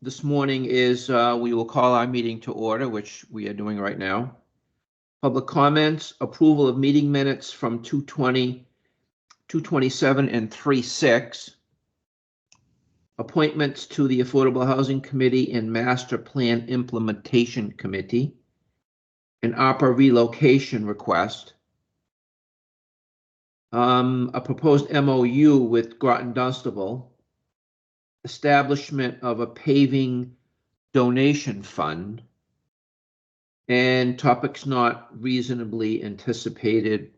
this morning is we will call our meeting to order, which we are doing right now. Public comments, approval of meeting minutes from 2:20, 2:27, and 3:06. Appointments to the Affordable Housing Committee and Master Plan Implementation Committee. An ARPA relocation request. A proposed MOU with Groton Dunstable. Establishment of a paving donation fund, and topics not reasonably anticipated,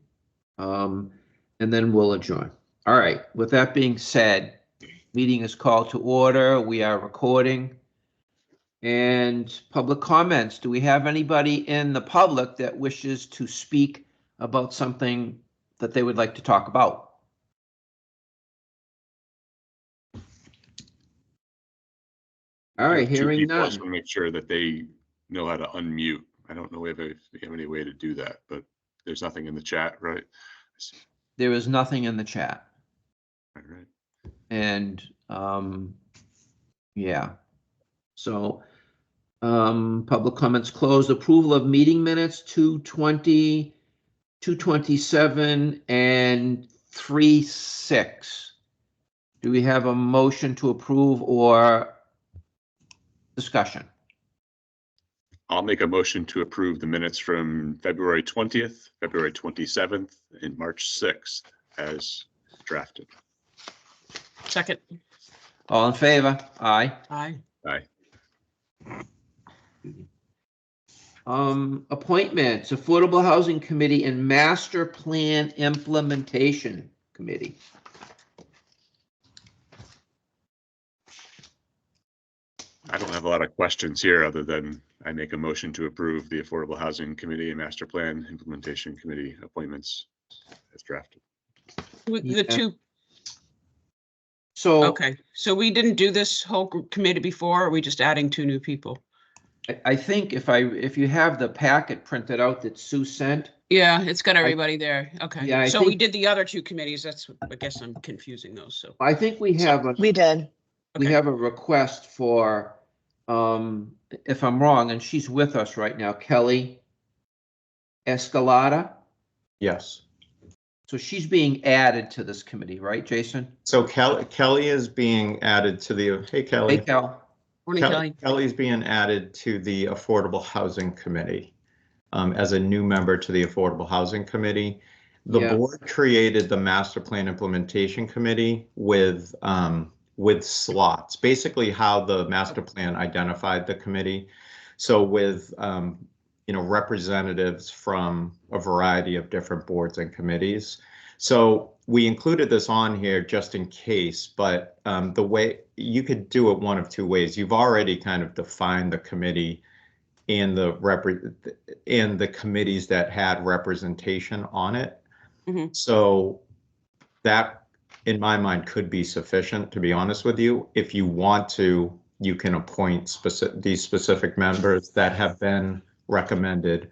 and then we'll adjourn. All right, with that being said, meeting is called to order. We are recording. And public comments. Do we have anybody in the public that wishes to speak about something that they would like to talk about? All right, hearing none. I just want to make sure that they know how to unmute. I don't know if we have any way to do that, but there's nothing in the chat, right? There is nothing in the chat. All right. And yeah, so public comments closed. Approval of meeting minutes 2:20, 2:27, and 3:06. Do we have a motion to approve or discussion? I'll make a motion to approve the minutes from February 20th, February 27th, and March 6th as drafted. Second. All in favor? Aye. Aye. Aye. Appointments, Affordable Housing Committee and Master Plan Implementation Committee. I don't have a lot of questions here other than I make a motion to approve the Affordable Housing Committee and Master Plan Implementation Committee appointments as drafted. The two. So Okay, so we didn't do this whole committee before, or are we just adding two new people? I think if you have the packet printed out that Sue sent. Yeah, it's got everybody there. Okay. Yeah, so we did the other two committees. That's what, I guess I'm confusing those. So I think we have We did. we have a request for, if I'm wrong, and she's with us right now, Kelly Escalada. Yes. So she's being added to this committee, right, Jason? So Kelly is being added to the, hey, Kelly. Hey, Kel. Morning, Kelly. Kelly's being added to the Affordable Housing Committee as a new member to the Affordable Housing Committee. The board created the Master Plan Implementation Committee with slots, basically how the master plan identified the committee. So with representatives from a variety of different boards and committees. So we included this on here just in case, but the way you could do it one of two ways. You've already kind of defined the committee and the committees that had representation on it. Mm-hmm. So that, in my mind, could be sufficient, to be honest with you. If you want to, you can appoint these specific members that have been recommended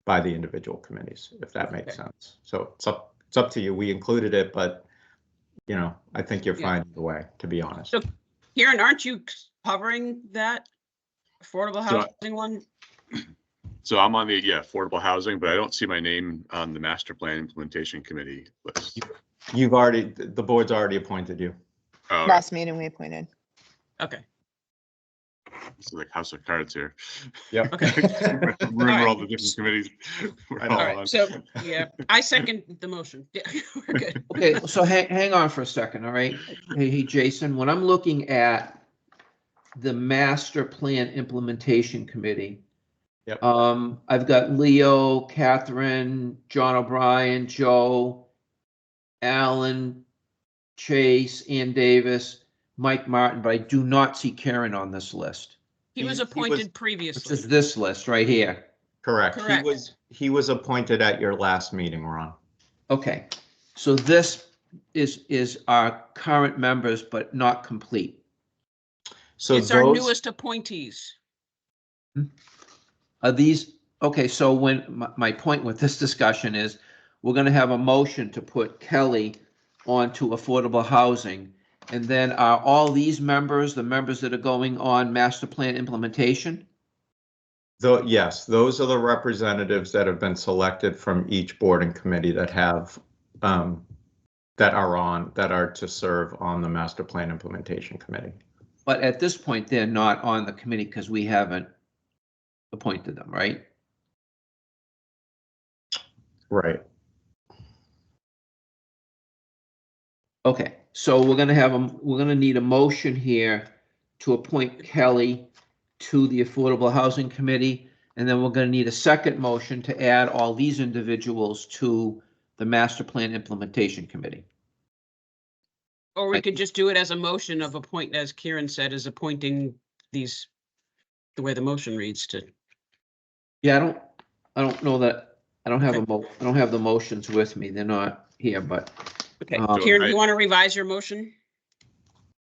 by the individual committees, if that makes sense. So it's up to you. We included it, but I think you're fine either way, to be honest. So Kieran, aren't you covering that affordable housing one? So I'm on the affordable housing, but I don't see my name on the Master Plan Implementation Committee list. The board's already appointed you. Oh, Last meeting we appointed. Okay. It's like House of Cards here. Yeah. Okay. Remember all the different committees. All right. So I second the motion. Yeah, we're good. Okay, so hang on for a second. All right. Hey, Jason, when I'm looking at the Master Plan Implementation Committee, yep. I've got Leo, Catherine, John O'Brien, Joe, Alan, Chase, Ann Davis, Mike Martin, but I do not see Karen on this list. He was appointed previously. Which is this list right here. Correct. He was appointed at your last meeting, Ron. Okay, so this is our current members, but not complete. So it's our newest appointees. Are these okay? So when my point with this discussion is, we're going to have a motion to put Kelly onto affordable housing, And then are all these members, the members that are going on master plan implementation? Though, yes, those are the representatives that have been selected from each board and committee that have, that are to serve on the master plan implementation committee. But at this point, they're not on the committee because we haven't appointed them, right? Right. Okay, so we're gonna need a motion here to appoint Kelly to the Affordable Housing Committee, and then we're gonna need a second motion to add all these individuals to the Master Plan Implementation Committee. Or we could just do it as a motion of appoint, as Kieran said, is appointing these, the way the motion reads to. Yeah, I don't know that, I don't have I don't have the motions with me, they're not here, but. Okay, So Kieran, do you want to revise your motion?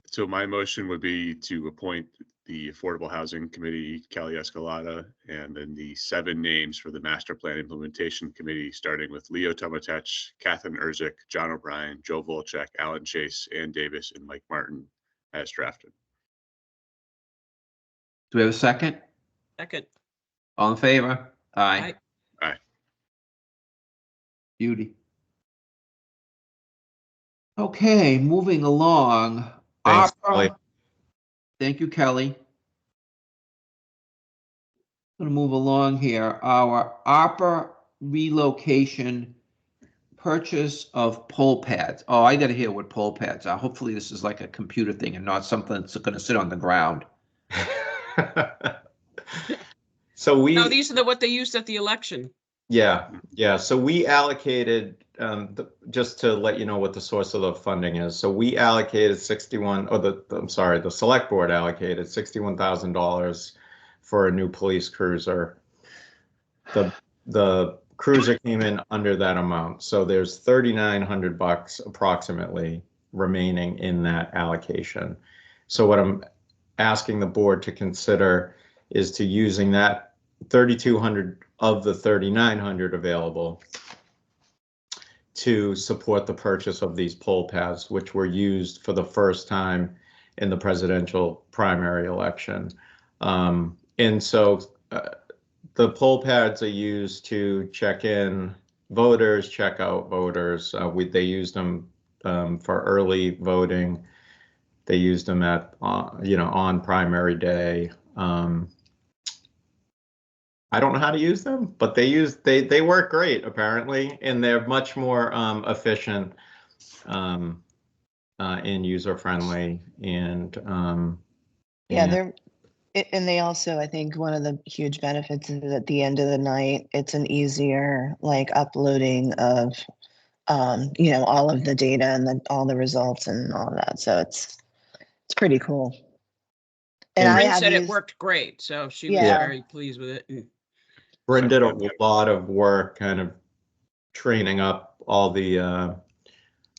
So my motion would be to appoint the Affordable Housing Committee, Kelly Escalada, and then the 7 names for the Master Plan Implementation Committee, starting with Leo Tomatech, Catherine Erzik, John O'Brien, Joe Volchek, Alan Chase, Ann Davis, and Mike Martin as drafted. Do we have a second? Second. All in favor? Aye. Aye. Beauty. Okay, moving along. Thanks, ARPA. Kelly. Thank you, Kelly. Going to move along here. Our ARPA relocation purchase of pole pads. Oh, I got to hear what pole pads are. Hopefully this is like a computer thing and not something that's going to sit on the ground. So No, these are what they used at the election. Yeah. So we allocated, just to let you know what the source of the funding is. So we allocated the select board allocated $61,000 for a new police cruiser. The cruiser came in under that amount. So there's $3,900 approximately remaining in that allocation. So what I'm asking the board to consider is to using that 3,200 of the 3,900 available to support the purchase of these pole pads, which were used for the first time in the presidential primary election. And so the poll pads are used to check in voters, check out voters. They used them for early voting. They used them at on primary day. I don't know how to use them, but they work great apparently, and they're much more efficient and user friendly. And and they also, I think one of the huge benefits is at the end of the night, it's an easier like uploading of all of the data and all the results and all that. So it's pretty cool. And Bryn said it worked great, so she was very pleased with it. Bryn did a lot of work kind of training up all the,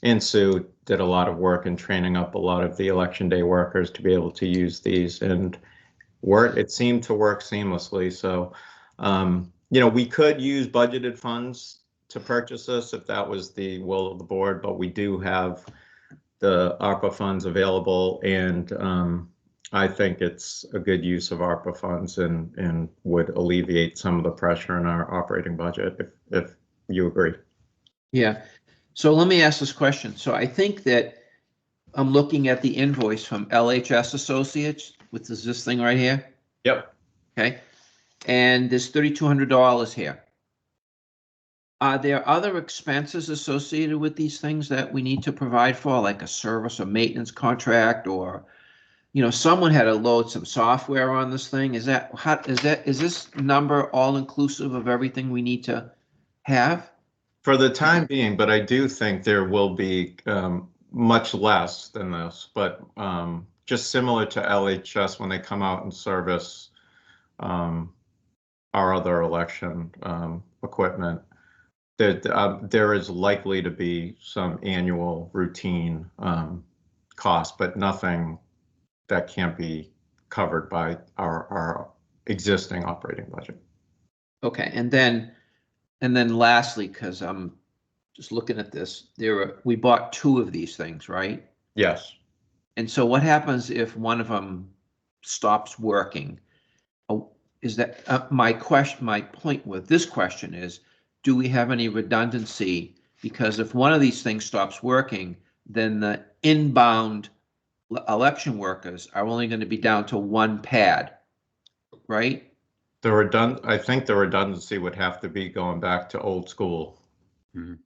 and Sue did a lot of work in training up a lot of the election day workers to be able to use these, and it seemed to work seamlessly. So, we could use budgeted funds to purchase this if that was the will of the board, but we do have the ARPA funds available, and I think it's a good use of ARPA funds and would alleviate some of the pressure in our operating budget, if you agree. Yeah. So let me ask this question. So I think that I'm looking at the invoice from LHS Associates, which is this thing right here. Yep. Okay. And there's $3,200 here. Are there other expenses associated with these things that we need to provide for, like a service or maintenance contract, or someone had to load some software on this thing? Is this number all inclusive of everything we need to have? For the time being, but I do think there will be much less than this, but just similar to LHS when they come out and service our other election equipment, that there is likely to be some annual routine cost, but nothing that can't be covered by our existing operating budget. Okay, and then lastly, because I'm just looking at this, we bought 2 of these things, right? Yes. And so what happens if one of them stops working? Is that my point with this question is, do we have any redundancy? Because if one of these things stops working, then the inbound election workers are only going to be down to one pad, right? I think the redundancy would have to be going back to old school. Mhm.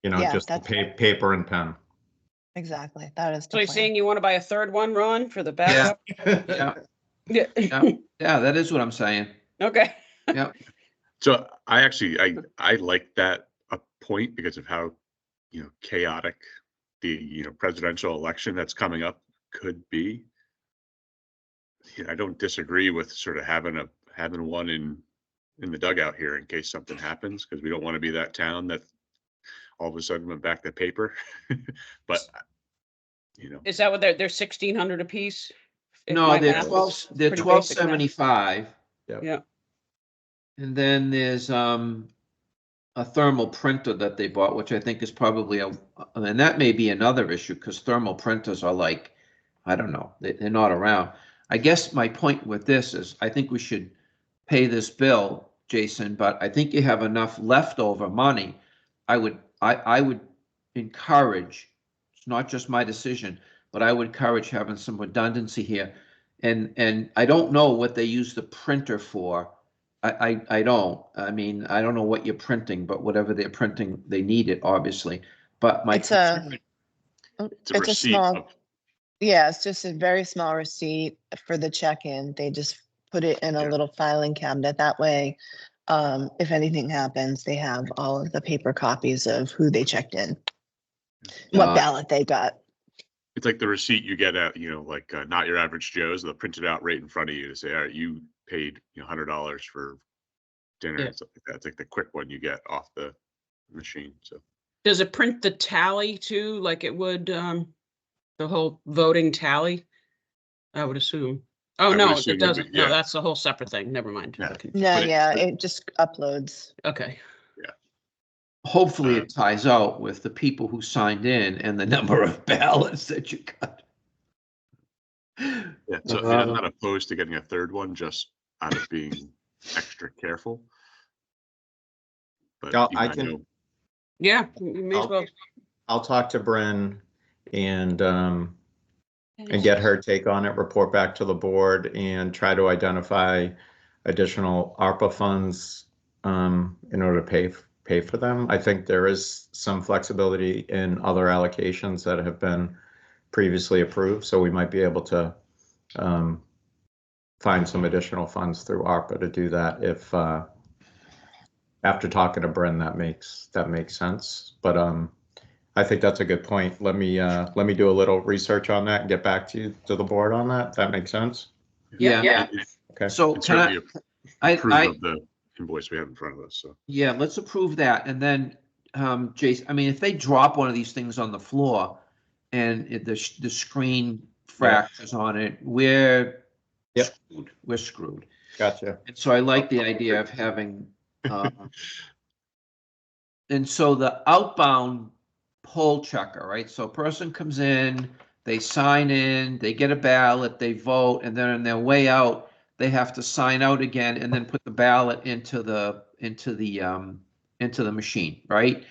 You know, Yeah, just the that's- paper and pen. Exactly. That is So the you're plan. saying you want to buy a third one, Ron, for the backup? Yeah, Yeah. yeah, that is what I'm saying. Okay. Yeah. So I actually, I like that a point because of how, chaotic the, presidential election that's coming up could be. I don't disagree with sort of having one in the dugout here in case something happens, because we don't want to be that town that all of a sudden went back to paper. But Is that what they're 1,600 apiece? If No, my they're math is 12, they're pretty basic math. $12.75. Yeah. And then there's a thermal printer that they bought, which I think is probably and that may be another issue because thermal printers are like, I don't know, they're not around. I guess my point with this is I think we should pay this bill, Jason, but I think you have enough leftover money. I would encourage, it's not just my decision, but I would encourage having some redundancy here. And I don't know what they use the printer for. I don't. I mean, I don't know what you're printing, but whatever they're printing, they need it, obviously. But my It's a, it's a receipt small, of- yeah, it's just a very small receipt for the check-in. They just put it in a Yeah. little filing cabinet. That way, if anything happens, they have all of the paper copies of who they checked in, what ballot they got. It's like the receipt you get at, like Not Your Average Joe's. They'll print it out right in front of you to say, all right, you paid $100 for dinner Yeah. and stuff like that. It's like the quick one you get off the machine. So Does it print the tally too, like it would, the whole voting tally? I would assume. Oh, I would no, assume it it would, doesn't. No, yeah. that's the whole separate thing. Never mind. Yeah. Okay. No, But it- yeah, but- it just uploads. Okay. hopefully it ties out with the people who signed in and the number of ballots that you got. Yeah. So I mean, I'm not opposed to getting a third one just out of being extra careful. But Yeah, you I know, can- Yeah, you may as well. I'll talk to Bryn and get her take on it, report back to the board and try to identify additional ARPA funds in order to pay for them. I think there is some flexibility in other allocations that have been previously approved, so we might be able to find some additional funds through ARPA to do that if after talking to Bryn that makes sense. But I think that's a good point. Let me do a little research on that and get back to the board on that. That makes sense. Yeah. Okay. So and can certainly approve I, of the invoice we have in front of us. So yeah, let's approve that. And then, Jason, I mean, if they drop one of these things on the floor and the screen fractures on it, we're Yep. screwed. We're screwed. Gotcha. And so I like the idea of having, and so the outbound poll checker, right? So a person comes in, they sign in, they get a ballot, they vote, and then on their way out, they have to sign out again and then put the ballot into the machine, right?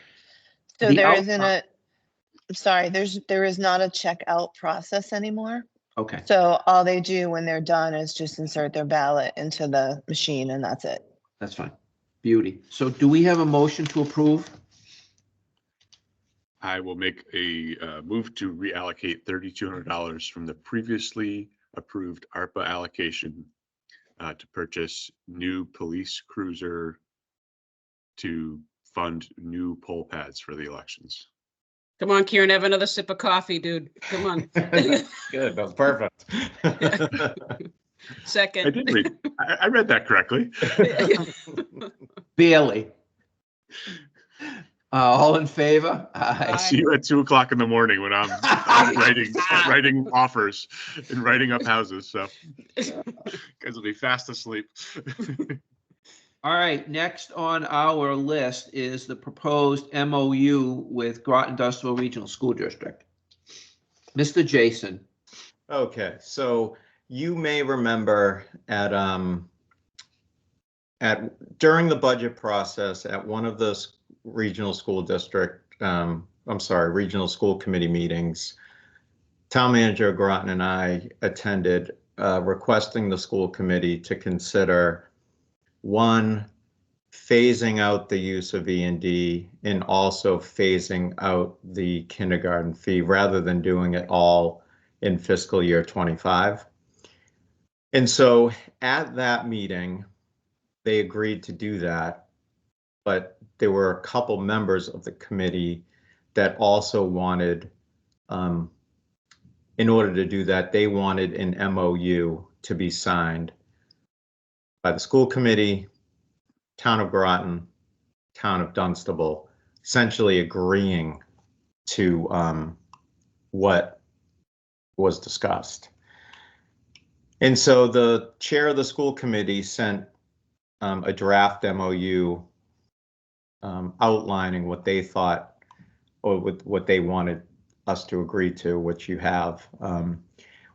So The there out- isn't a, I'm sorry, there is not a checkout process anymore. Okay, So all they do when they're done is just insert their ballot into the machine and that's it. that's fine. Beauty. So do we have a motion to approve? I will make a move to reallocate $3,200 from the previously approved ARPA allocation to purchase new police cruiser to fund new poll pads for the elections. Come on, Kieran, have another sip of coffee, dude. Come on. Good. That's perfect. I Second. did read. I read that correctly. Barely. All in favor? I'll Aye. see you at 2:00 in the morning when I'm writing offers and writing up houses. So guys will be fast asleep. All right, next on our list is the proposed MOU with Groton Industrial Regional School District. Mr. Jason, Okay, so you may remember during the budget process at one of the regional school district, regional school committee meetings, Town Manager Groton and I attended, requesting the school committee to consider, one, phasing out the use of E&D and also phasing out the kindergarten fee rather than doing it all in fiscal year 25. And so at that meeting, they agreed to do that, but there were a couple members of the committee that also wanted, in order to do that, they wanted an MOU to be signed by the school committee, Town of Groton, Town of Dunstable, essentially agreeing to what was discussed. And so the chair of the school committee sent a draft MOU outlining what they thought, or what they wanted us to agree to, which you have,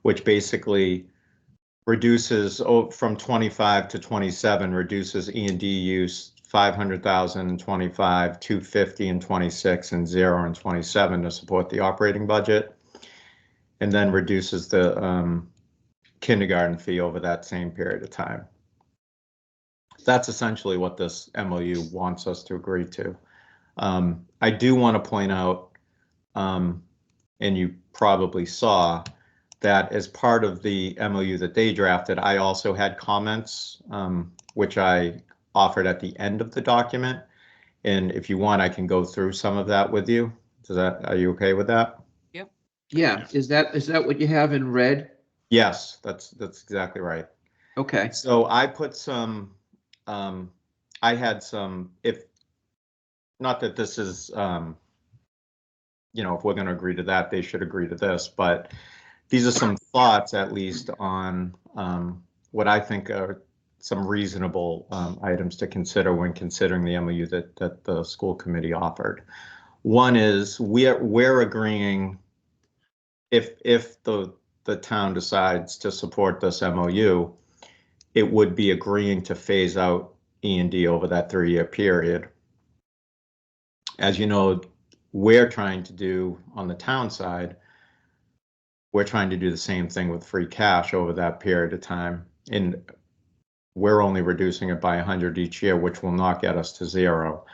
which basically reduces from 25 to 27, reduces E&D use 500,000 in 25, 250 in 26, and 0 in 27 to support the operating budget, and then reduces the kindergarten fee over that same period of time. That's essentially what this MOU wants us to agree to. I do want to point out, and you probably saw, that as part of the MOU that they drafted, I also had comments, which I offered at the end of the document. And if you want, I can go through some of that with you. Are you okay with that? Yep. Yeah, is that what you have in red? Yes, that's exactly right. Okay. So I put some, I had some, if not that this is, you know, if we're going to agree to that, they should agree to this, but these are some thoughts, at least, on what I think are some reasonable items to consider when considering the MOU that the school committee offered. One is we're agreeing, if the town decides to support this MOU, it would be agreeing to phase out E&D over that 3-year period. As you know, we're trying to do on the town side, we're trying to do the same thing with free cash over that period of time. And we're only reducing it by 100 each year, which will not get us to 0.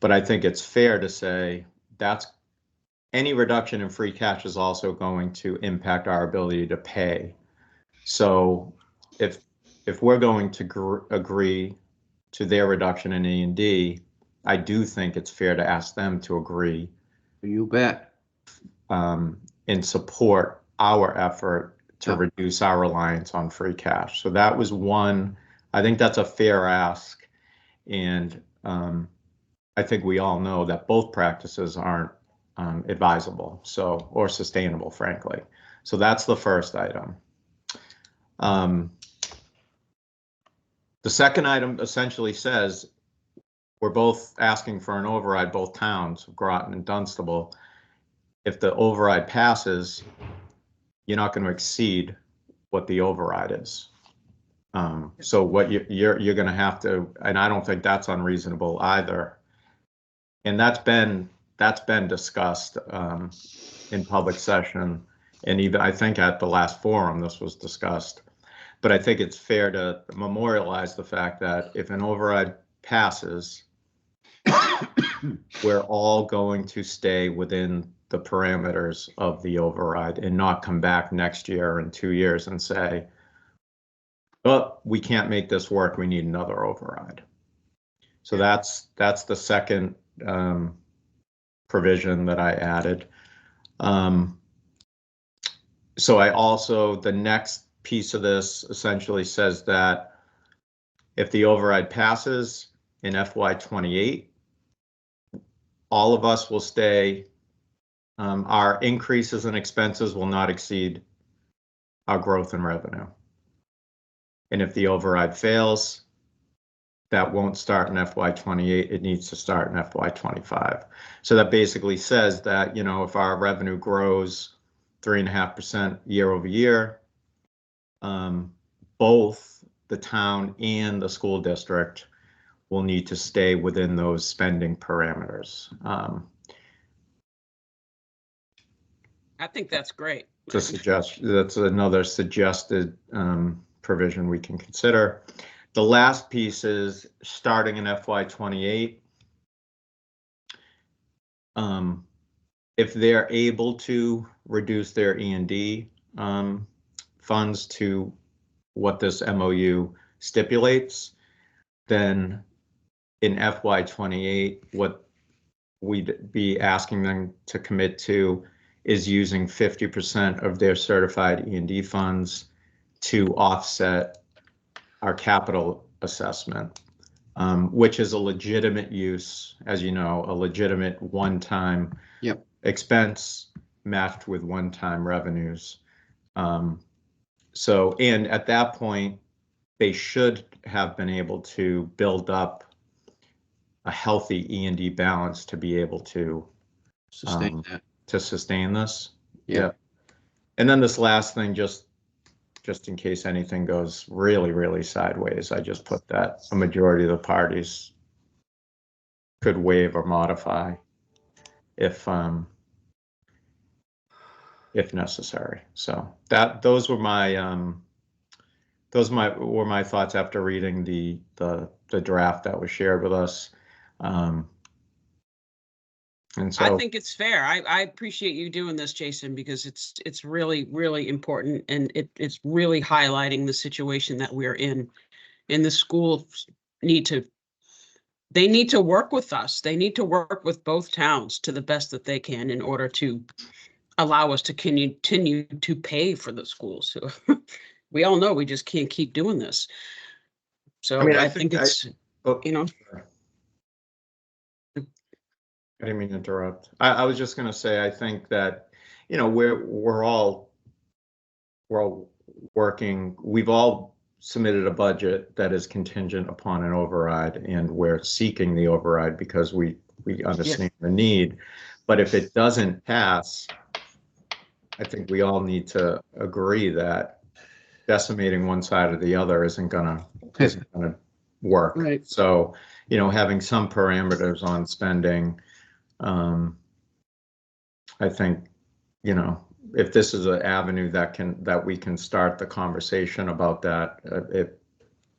But I think it's fair to say that's any reduction in free cash is also going to impact our ability to pay. So if we're going to agree to their reduction in E&D, I do think it's fair to ask them to agree. You bet. And support our effort to reduce our reliance on free cash. So that was one. I think that's a fair ask. And I think we all know that both practices aren't advisable, or sustainable, frankly. So that's the first item. The second item essentially says we're both asking for an override, both towns, Groton and Dunstable. If the override passes, you're not going to exceed what the override is. So what you're going to have to, and I don't think that's unreasonable either. And that's been discussed in public session, and even I think at the last forum this was discussed. But I think it's fair to memorialize the fact that if an override passes, we're all going to stay within the parameters of the override and not come back next year in 2 years and say, oh, we can't make this work, we need another override. So that's the second provision that I added. So I also, the next piece of this essentially says that if the override passes in FY28, all of us will stay, our increases in expenses will not exceed our growth in revenue. And if the override fails, that won't start in FY28, it needs to start in FY25. So that basically says that, you know, if our revenue grows 3.5% year over year. Both the town and the school district will need to stay within those spending parameters. I think that's great. That's another suggested provision we can consider. The last piece is starting in FY28. If they're able to reduce their E&D funds to what this MOU stipulates, then in FY28, what we'd be asking them to commit to is using 50% of their certified E&D funds to offset our capital assessment, which is a legitimate use, as you know, a legitimate one-time expense matched with one-time revenues. So, and at that point, they should have been able to build up a healthy E&D balance to be able to Sustain that. To sustain this. Yeah. And then this last thing, just in case anything goes really, really sideways, I just put that a majority of the parties could waive or modify if necessary. So those were my thoughts after reading the draft that was shared with us. And so I think it's fair. I appreciate you doing this, Jason, because it's really, really important, and it's really highlighting the situation that we're in. And the schools need to work with us. They need to work with both towns to the best that they can in order to allow us to continue to pay for the schools. So we all know we just can't keep doing this. So I mean, I think it's, you know. I didn't mean to interrupt. I was just going to say, I think that, you know, we're all working. We've all submitted a budget that is contingent upon an override, and we're seeking the override because we understand the need. But if it doesn't pass, I think we all need to agree that decimating one side or the other isn't gonna work. Right. So, you know, having some parameters on spending. I think, you know, if this is an avenue that we can start the conversation about that,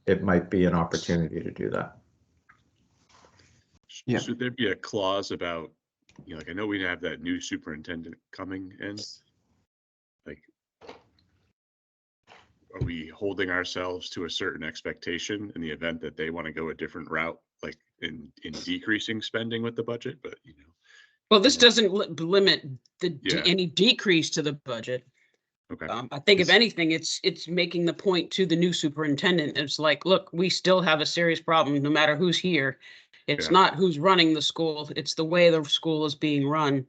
it might be an opportunity to do that. Yeah. Should there be a clause about, you know, like I know we have that new superintendent coming in. Like, are we holding ourselves to a certain expectation in the event that they want to go a different route, like in decreasing spending with the budget? But you know. Well, this doesn't limit any decrease to the budget. Okay. I think if anything, it's making the point to the new superintendent. It's like, look, we still have a serious problem no matter who's here. It's not who's running the school. It's the way the school is being run.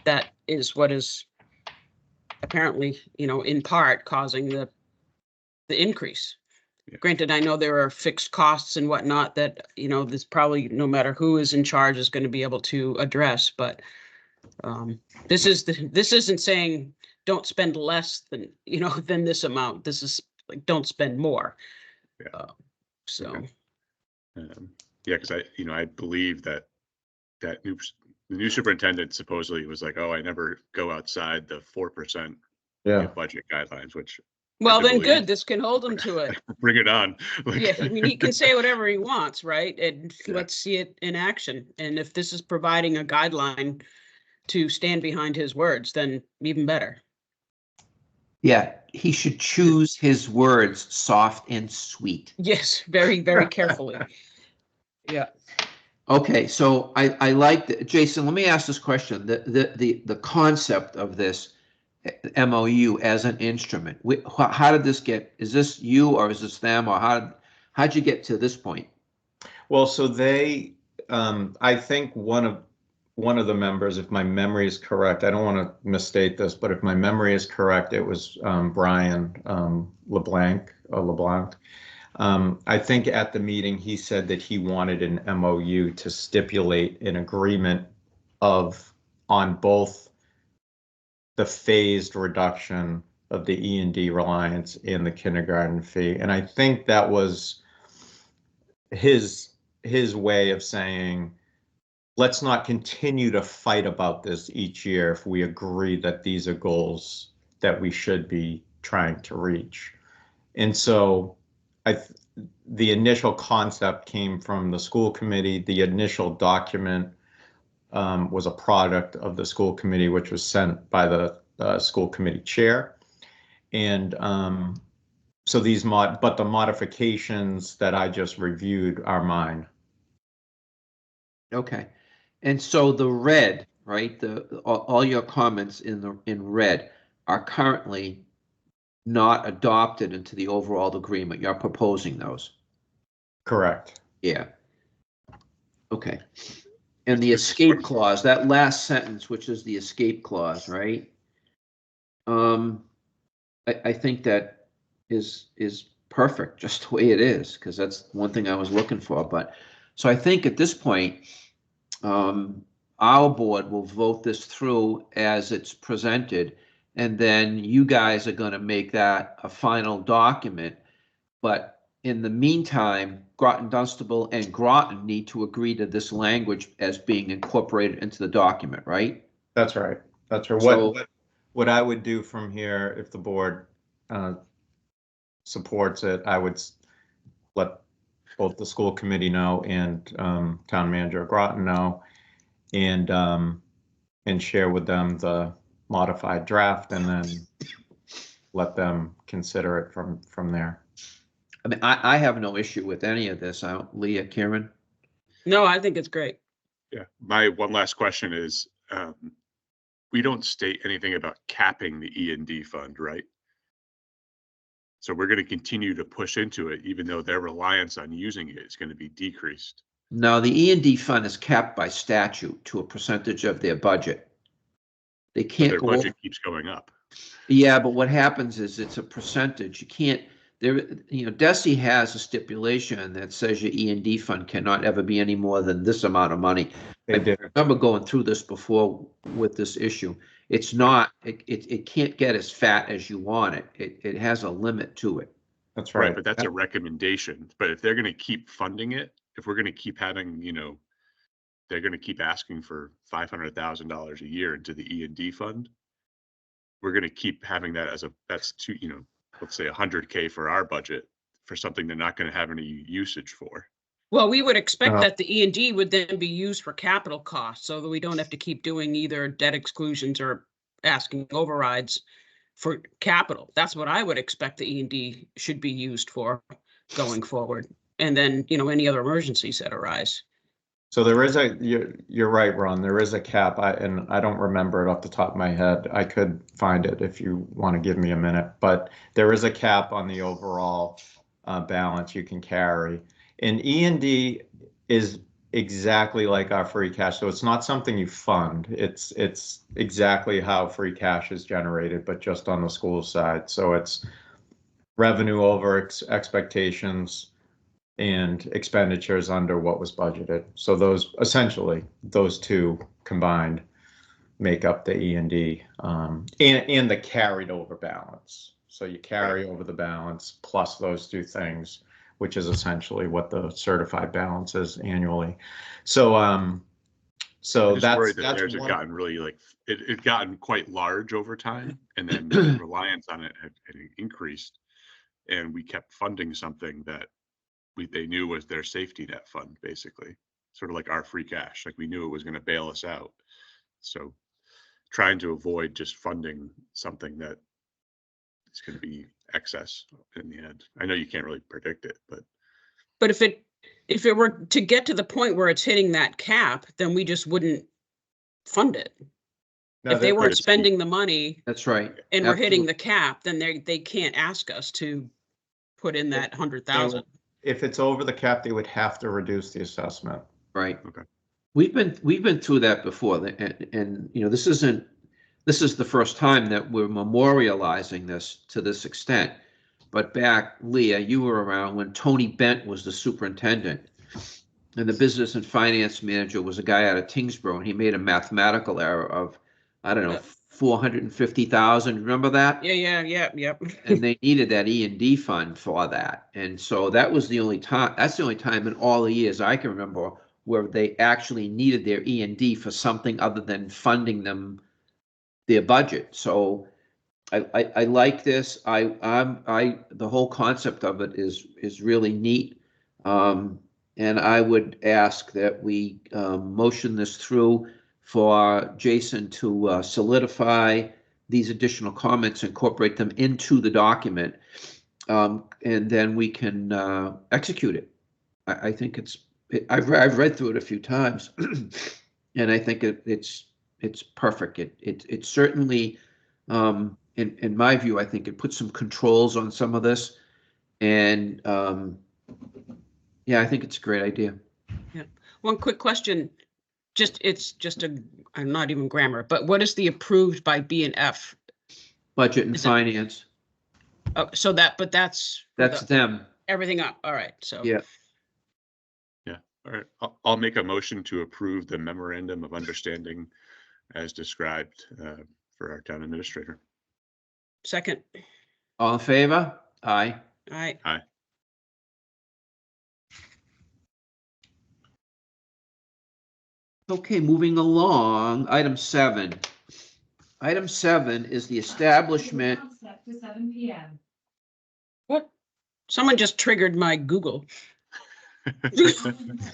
That is what is apparently, you know, in part causing the increase. Yeah. Granted, I know there are fixed costs and whatnot that, you know, this probably no matter who is in charge is going to be able to address. But this isn't saying don't spend less than, you know, than this amount. This is like, don't spend more. Yeah. So. Okay. Yeah, because I believe that the new superintendent supposedly was like, oh, I never go outside the 4% budget guidelines, which. Well, then good. This can hold him to it. Bring it on. Yeah, I mean, he can say whatever he wants, right? And let's see it in action. And if this is providing a guideline to stand behind his words, then even better. Yeah, he should choose his words soft and sweet. Yes, very, very carefully. Yeah. Okay, so I like Jason. Let me ask this question: the concept of this MOU as an instrument. How did this get? Is this you or is this them, or how'd you get to this point? Well, so they, I think one of the members, if my memory is correct, I don't want to misstate this, but if my memory is correct, it was Brian LeBlanc. I think at the meeting he said that he wanted an MOU to stipulate an agreement on both the phased reduction of the E&D reliance in the kindergarten fee. And I think that was his way of saying, let's not continue to fight about this each year if we agree that these are goals that we should be trying to reach. And so the initial concept came from the school committee. The initial document was a product of the school committee, which was sent by the school committee chair. And so but the modifications that I just reviewed are mine. Okay. And so the red, right, all your comments in red are currently not adopted into the overall agreement. You're proposing those. Correct. Yeah. Okay. And the escape clause, that last sentence, which is the escape clause, right? I think that is perfect, just the way it is, because that's one thing I was looking for. But so I think at this point, our board will vote this through as it's presented, and then you guys are going to make that a final document. But in the meantime, Groton Dunstable and Groton need to agree to this language as being incorporated into the document, right? That's right. That's right. So, what I would do from here, if the board supports it, I would let both the school committee know and town manager Groton know, and share with them the modified draft, and then let them consider it from there. I mean, I have no issue with any of this. Leah, Karen? No, I think it's great. Yeah, my one last question is, we don't state anything about capping the E&D fund, right? So we're going to continue to push into it, even though their reliance on using it is going to be decreased. No, the E&D fund is capped by statute to a percentage of their budget. They can't Their go budget over. keeps going up. Yeah, but what happens is it's a percentage. You can't, DESI has a stipulation that says your E&D fund cannot ever be any more than this amount of money. They did. I remember going through this before with this issue. It's not, it can't get as fat as you want it. It has a limit to it. That's right. But that's a recommendation. But if they're going to keep funding it, if we're going to keep having, they're going to keep asking for $500,000 a year into the E&D fund, we're going to keep having that that's too, let's say $100K for our budget for something they're not going to have any usage for. Well, we would expect that the E&D would then be used for capital costs, so that we don't have to keep doing either debt exclusions or asking overrides for capital. That's what I would expect the E&D should be used for going forward. And then, any other emergencies that arise. So there is you're right, Ron, there is a cap, and I don't remember it off the top of my head. I could find it if you want to give me a minute, but there is a cap on the overall balance you can carry. And E&D is exactly like our free cash. So it's not something you fund. It's exactly how free cash is generated, but just on the school side. So it's revenue over expectations and expenditures under what was budgeted. So those two combined make up the E&D and the carried over balance. So you carry over the balance plus those two things, which is essentially what the certified balance is annually. So that's theirs had gotten really it gotten quite large over time, and then the reliance on it had increased, and we kept funding something that they knew was their safety net fund, basically, sort of like our free cash. Like we knew it was going to bail us out. So trying to avoid just funding something that is going to be excess in the end. I know you can't really predict it, but if it were to get to the point where it's hitting that cap, then we just wouldn't fund it. No, if they weren't spending the money, That's right. and we're hitting the cap, then they can't ask us to put in that 100,000. If it's over the cap, they would have to reduce the assessment. Right. Okay. We've been through that before, and this is the first time that we're memorializing this to this extent. But back, Leah, you were around when Tony Bent was the superintendent, and the business and finance manager was a guy out of Tingsboro, and he made a mathematical error of, I don't know, $450,000. Remember that? Yep. And they needed that E&D fund for that. And so that was the only time, that's the only time in all the years I can remember where they actually needed their E&D for something other than funding them their budget. So I like this. The whole concept of it is really neat. And I would ask that we motion this through for Jason to solidify these additional comments, incorporate them into the document, and then we can execute it. I think I've read through it a few times, and I think it's perfect. It certainly, in my view, I think it puts some controls on some of this, and yeah, I think it's a great idea. Yeah. One quick question. It's just I'm not even grammar, but what is the approved by B and F? Budget and finance. Oh, so that's them. everything up. All right. So Yeah. All right, I'll make a motion to approve the memorandum of understanding as described for our town administrator. second. All in favor? Aye. All right. Aye. Okay, moving along, item 7. Item 7 is the establishment. To 7 p.m. What? Someone just triggered my Google.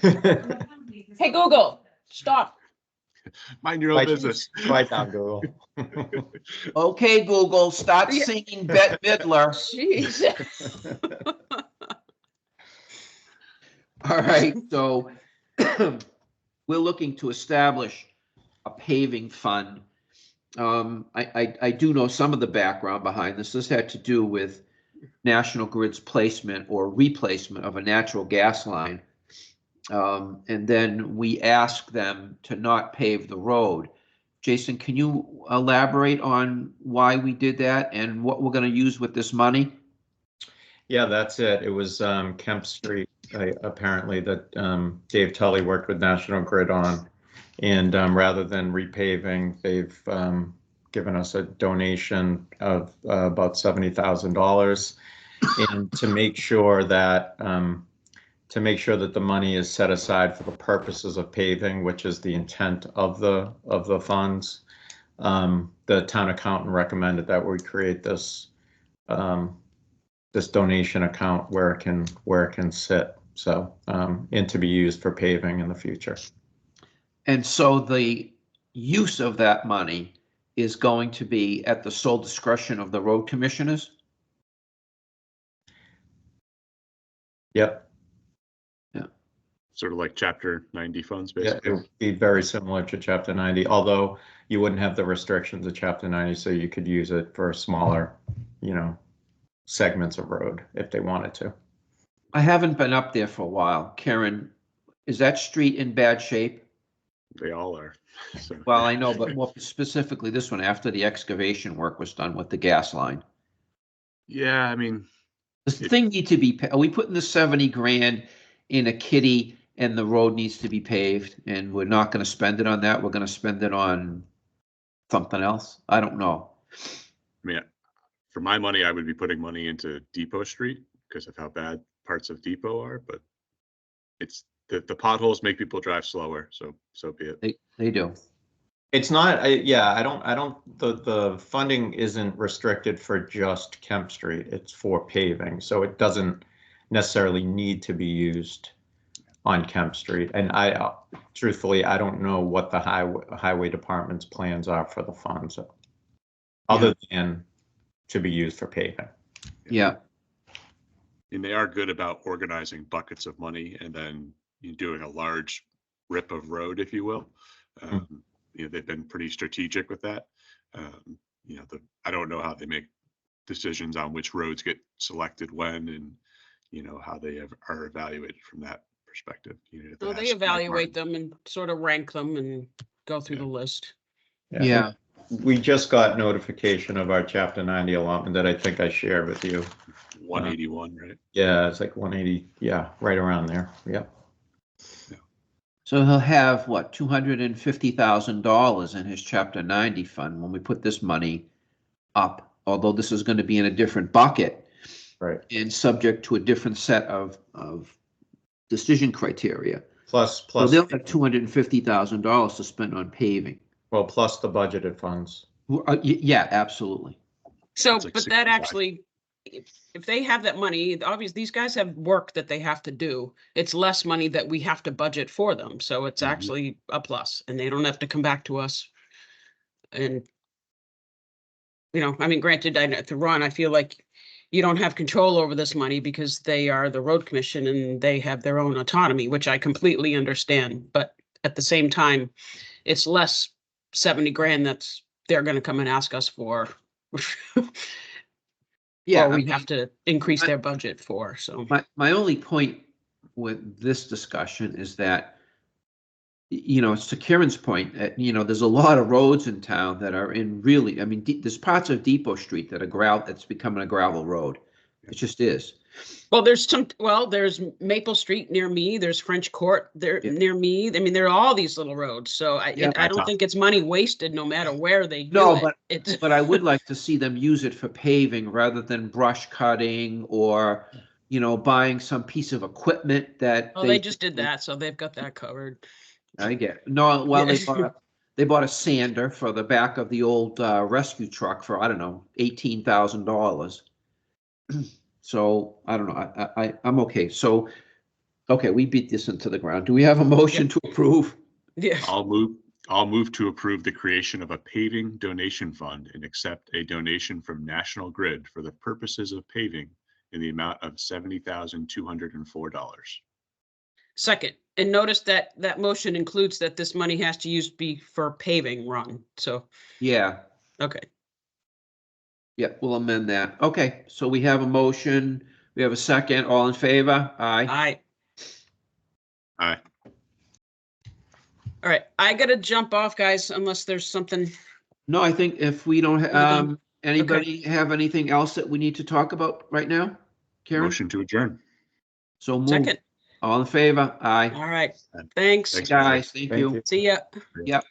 Hey, Google, stop. Mind your own business. Right down, Google. Okay, Google, start Yeah. singing Bette Midler. Jeez. All right, so we're looking to establish a paving fund. I do know some of the background behind this. This had to do with National Grid's placement or replacement of a natural gas line. And then we asked them to not pave the road. Jason, can you elaborate on why we did that and what we're going to use with this money? Yeah, that's it. It was Kemp Street, apparently, that Dave Tully worked with National Grid on. And rather than repaving, they've given us a donation of about $70,000. And to make sure that the money is set aside for the purposes of paving, which is the intent of the funds, the town accountant recommended that we create this this donation account where it can sit, so and to be used for paving in the future. And so the use of that money is going to be at the sole discretion of the road commissioners? Yep. Yeah. Sort of like Chapter 90 funds, Yeah, basically. it would be very similar to Chapter 90, although you wouldn't have the restrictions of Chapter 90, so you could use it for smaller, segments of road if they wanted to. I haven't been up there for a while. Karen, is that street in bad shape? They all are. So, Well, I know, but more specifically this one after the excavation work was done with the gas line. yeah, I mean, Does the thing need to be, are we putting the 70 grand in a kitty and the road needs to be paved and we're not going to spend it on that? We're going to spend it on something else? I don't know. I mean, for my money, I would be putting money into Depot Street because of how bad parts of Depot are, but it's the potholes make people drive slower, so be it. They do. It's not, the funding isn't restricted for just Kemp Street. It's for paving, so it doesn't necessarily need to be used on Kemp Street. And truthfully, I don't know what the highway department's plans are for the funds, other than to be used for paving. Yeah. And they are good about organizing buckets of money and then doing a large rip of road, if you will. They've been pretty strategic with that. I don't know how they make decisions on which roads get selected when, and how they are evaluated from that perspective. So they evaluate them and sort of rank them and go through the list. Yeah. We just got notification of our Chapter 90 allotment that I think I shared with you. 181, right? Yeah, it's like 180. Yeah, right around there. Yep. Yeah. So he'll have, what, $250,000 in his Chapter 90 fund when we put this money up, although this is going to be in a different bucket. Right. And subject to a different set of decision criteria. Plus, So they'll have $250,000 to spend on paving. well, plus the budgeted funds. Yeah, absolutely. So, That's like but that 65. actually, if they have that money, obviously these guys have work that they have to do. It's less money that we have to budget for them. So it's Mhm. actually a plus and they don't have to come back to us. And, I mean, granted, to Ron, I feel like you don't have control over this money because they are the road commission and they have their own autonomy, which I completely understand. But at the same time, it's less 70 grand they're going to come and ask us for. Yeah, Or we have to increase their budget for, so. my only point with this discussion is that, it's to Karen's point, there's a lot of roads in town that are in really, I mean, there's parts of Depot Street that are that's becoming a gravel road. It just is. Well, there's Maple Street near me, there's French Court there Yeah. near me. I mean, there are all these little roads, so I don't think it's money wasted no matter where they do No, it. but I would like to see them use it for paving rather than brush cutting or, buying some piece of equipment that Oh, they just did that, so they've got that covered. I get, no, well, Yeah. they bought a sander for the back of the old rescue truck for, I don't know, $18,000. So I don't know, I'm okay. So, okay, we beat this into the ground. Do we have a motion to approve? Yeah, I'll move to approve the creation of a paving donation fund and accept a donation from National Grid for the purposes of paving in the amount of $70,204. second, and notice that motion includes that this money has to be for paving, Ron, so, Yeah, okay. yeah, we'll amend that. Okay, so we have a motion, we have a second, all in favor? Aye. Aye. All right, I gotta jump off, guys, unless there's something. No, I think if we don't, done? anybody have anything else that we need to talk about right now? Karen? Motion to adjourn. So move. Second. All in favor? Aye. All right, thanks. Thanks, Guys, thank you. See ya. Yep.